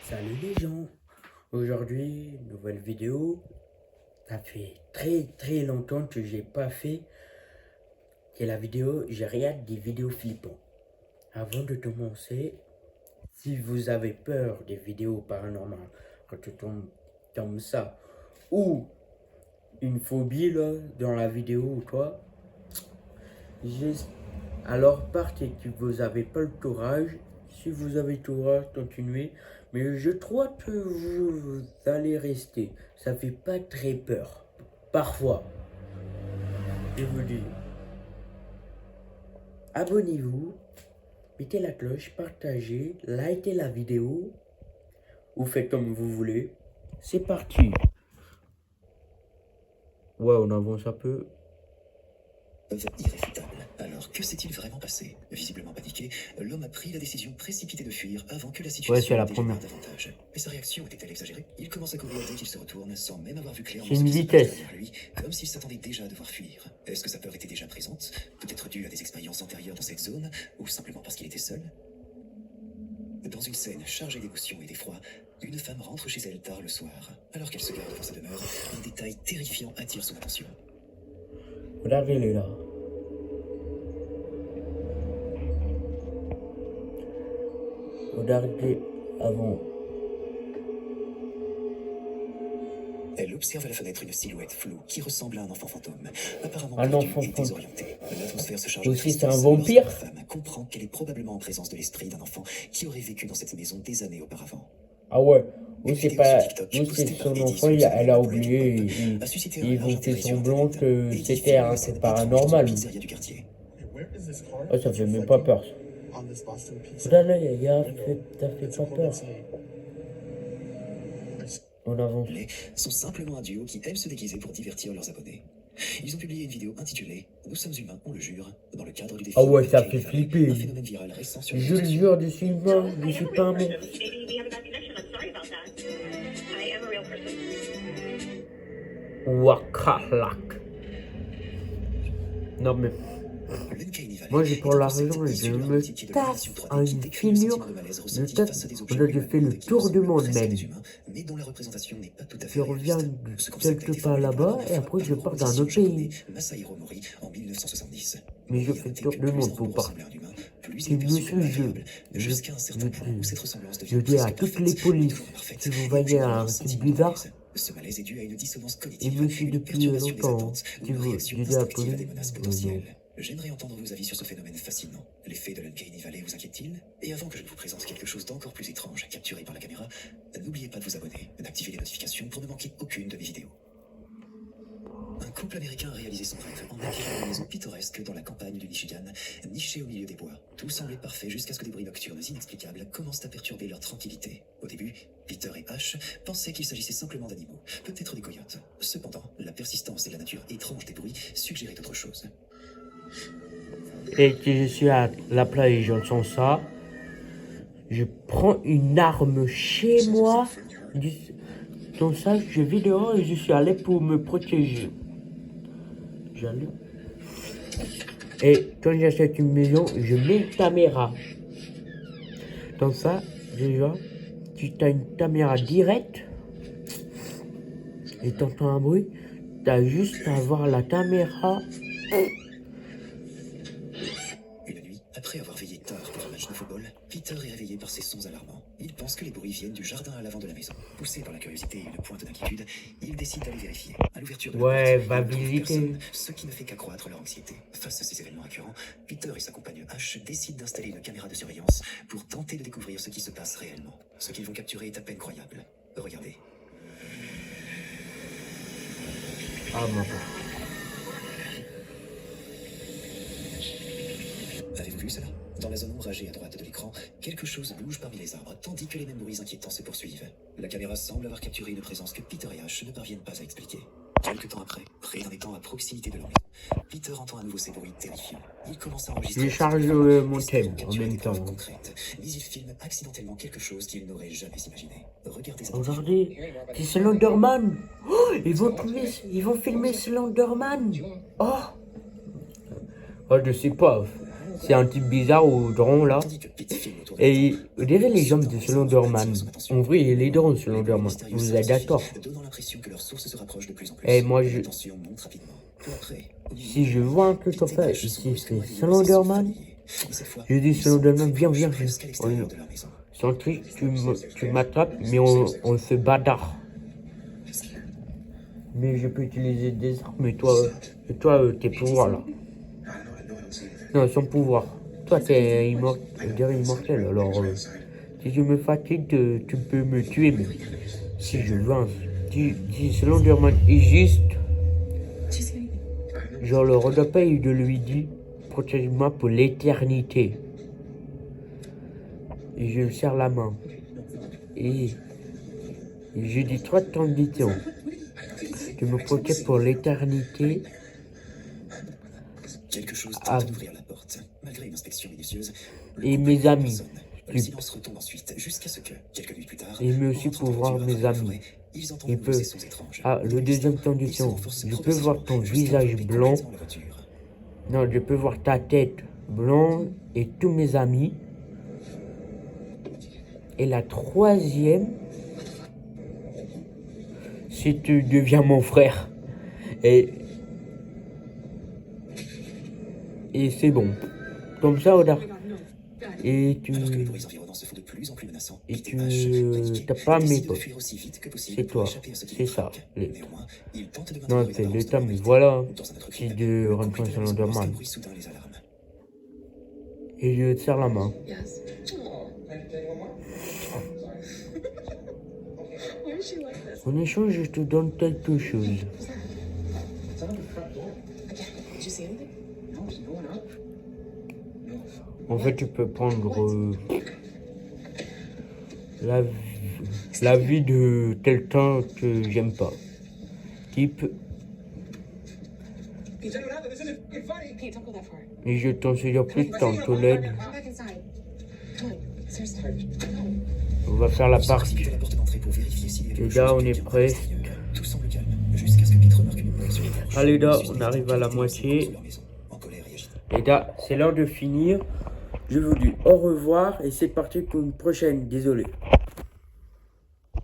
Salut les gens, aujourd'hui nouvelle vidéo. Ça fait très longtemps que j'ai pas fait la vidéo. Je regarde des vidéos flippantes. Avant de commencer, si vous avez peur des vidéos paranormales, quand tu tombes comme ça, ou une phobie là dans la vidéo ou quoi, alors partez que vous avez pas le courage. Si vous avez le courage, continuez. Mais je crois que vous allez rester. Ça fait pas très peur. Parfois, je vous dis, abonnez-vous, mettez la cloche, partagez, likez la vidéo, ou faites comme vous voulez. C'est parti. Ouais, on avance un peu. Irréfutable. Alors, que s'est-il vraiment passé? Visiblement paniqué, l'homme a pris la décision précipitée de fuir avant que la situation ne dégénère davantage. Mais sa réaction était-elle exagérée? Il commence à courir dès qu'il se retourne, sans même avoir vu clairement C'est ce une qui se passe vitesse. derrière lui, comme s'il s'attendait déjà à devoir fuir. Est-ce que sa peur était déjà présente? Peut-être due à des expériences antérieures dans cette zone, ou simplement parce qu'il était seul? Dans une scène chargée d'émotion et d'effroi, une femme rentre chez elle tard le soir. Alors qu'elle se garde devant sa demeure, un détail terrifiant attire son attention. Regardez, il est là. Regardez avant. Elle observe à la fenêtre une silhouette floue qui ressemble à un enfant fantôme, apparemment Un perdu enfant et fantôme. désorienté. L'atmosphère se charge de Aussi, c'est un tristesse vampire. lorsque la femme comprend qu'elle est probablement en présence de l'esprit d'un enfant qui aurait vécu dans cette maison des années auparavant. Ah ouais, ou Une c'est vidéo pas, sur TikTok ou c'est postée par son Eddie enfant, sous le pseudonyme elle a de Breaking oublié, Pop a suscité un ils large vont faire intérêt sur semblant Internet. que Eddie c'était filme un les scènes truc étranges dans paranormal. une pizzeria du quartier. Oh, ça fait même pas peur. Regarde, ça fait pas peur. On avance. Les sont simplement un duo qui aime se déguiser pour divertir leurs abonnés. Ils ont publié une vidéo intitulée « Nous sommes humains, on le jure » dans le cadre du défi. Ah ouais, ça Uncanny fait Valley, flipper. un phénomène viral récent sur les Je le réseaux sociaux. jure, je suis humain, je suis pas un monstre. Maybe we have a bad connection. I'm sorry about that. I am a real person. Wakalak. Non mais, L'Uncanny Valley moi j'ai est pour un l'argent concept et issu je de me l'article de tasse l'animation 3D à qui une décrit le figure. sentiment de malaise Je ressenti tape, face à des on objets a fait le humanoïdes qui tour du ressemblent monde presque à même. des humains, mais dont la représentation n'est pas tout à fait Je reviens réaliste. Ce concept a quelque été part formulé par la là-bas première et fois après par je le pars dans un romancien autre japonais pays. Masahiro Mori en 1970. Mais je Mori a fais le noté tour que du plus monde un pour robot pas. ressemblait à un humain, plus il C'est est perçu monsieur, comme agréable, je, jusqu'à un certain point où cette ressemblance devient dis à presque toutes les parfaite, mais polices, toujours imparfaite, si vous et voyez engendre un un truc sentiment de bizarre, malaise. Ce malaise est dû à une dissonance et cognitive, monsieur une depuis perturbation des longtemps, attentes ou si une vous réaction dites à la instinctive à des police, menaces non. potentielles. J'aimerais entendre vos avis sur ce phénomène fascinant. L'effet de l'Uncanny Valley vous inquiète-t-il? Et avant que je ne vous présente quelque chose d'encore plus étrange capturé par la caméra, n'oubliez pas de vous abonner, d'activer les notifications pour ne manquer aucune de mes vidéos. Un couple américain a réalisé son rêve en acquérant une maison pittoresque dans la campagne du Michigan, nichée au milieu des bois. Tout semblait parfait jusqu'à ce que des bruits nocturnes inexplicables commencent à perturber leur tranquillité. Au début, Peter et Ash pensaient qu'il s'agissait simplement d'animaux, peut-être des coyotes. Cependant, la persistance et la nature étrange des bruits suggéraient autre chose. Et que je suis à la plage et j'entends ça, je prends une arme chez moi, dans ça, je vais dehors et je suis allé pour me protéger. J'allais. Et quand j'achète une maison, je mets une caméra. Dans ça, déjà, tu as une caméra directe et tu entends un bruit, tu as juste à voir la caméra. Une nuit, après avoir veillé tard pour un match de football, Peter est réveillé par ces sons alarmants. Il pense que les bruits viennent du jardin à l'avant de la maison. Poussé par la curiosité et une pointe d'inquiétude, il décide d'aller vérifier. À l'ouverture de la Ouais, porte, va il ne trouve visiter. personne, ce qui ne fait qu'accroître leur anxiété. Face à ces événements récurrents, Peter et sa compagne Ash décident d'installer une caméra de surveillance pour tenter de découvrir ce qui se passe réellement. Ce qu'ils vont capturer est à peine croyable. Regardez. Ah bon. Avez-vous vu cela? Dans la zone ombragée à droite de l'écran, quelque chose bouge parmi les arbres, tandis que les mêmes bruits inquiétants se poursuivent. La caméra semble avoir capturé une présence que Peter et Ash ne parviennent pas à expliquer. Quelque temps après, près d'un étang à proximité de leur maison, Peter entend à nouveau ces bruits terrifiants. Il commence à enregistrer... Je charge mon thème en même temps. Concrète, mais il filme accidentellement quelque chose qu'il n'aurait jamais imaginé. Regardez ça. Regardez, c'est Slenderman. Oh, ils vont filmer Slenderman. Oh, oh, je sais pas. C'est un type bizarre au drone là. Tandis que Pete filme autour Et vous direz les jambes de Slenderman. En vrai, il est drôle, Slenderman. Vous êtes d'accord? Et moi, si je vois un truc comme ça, ici c'est Slenderman, je dis Slenderman, viens, sans truc, tu m'attrapes, mais on se bagarre. Mais je peux utiliser des armes, mais toi, tes pouvoirs là. Non, sans pouvoir. Toi, t'es immortel, alors si je me fatigue, tu peux me tuer, mais si je lance, si Slenderman est juste, genre le Rodopay de lui dit, protège-moi pour l'éternité. Et je lui serre la main. Et je dis 3 conditions. Tu me protèges pour l'éternité. Quelque chose tente d'ouvrir la porte. Malgré une inspection minutieuse, et mes amis. le silence retombe ensuite, jusqu'à ce que, quelques nuits plus tard, Et mais aussi pour voir mes amis. Il peut. Ah, le deuxième condition. Je peux voir ton visage blanc. Non, je peux voir ta tête blanc et tous mes amis. Et la troisième, si tu deviens mon frère. Et c'est bon. Comme ça, Oda. Et tu t'as pas mes potes. C'est toi. C'est ça. Non, c'est l'état, mais voilà. Si de rentrer sur l'Enderman. Et je te serre la main. En échange, je te donne quelque chose. En fait, tu peux prendre la vie de quelqu'un que j'aime pas. Type. Et je t'en dire plus dans Tolède. On va faire la partie. Les gars, on est prêts. Allez, là, on arrive à la moitié. Les gars, c'est l'heure de finir. Je vous dis au revoir et c'est parti pour une prochaine. Désolé.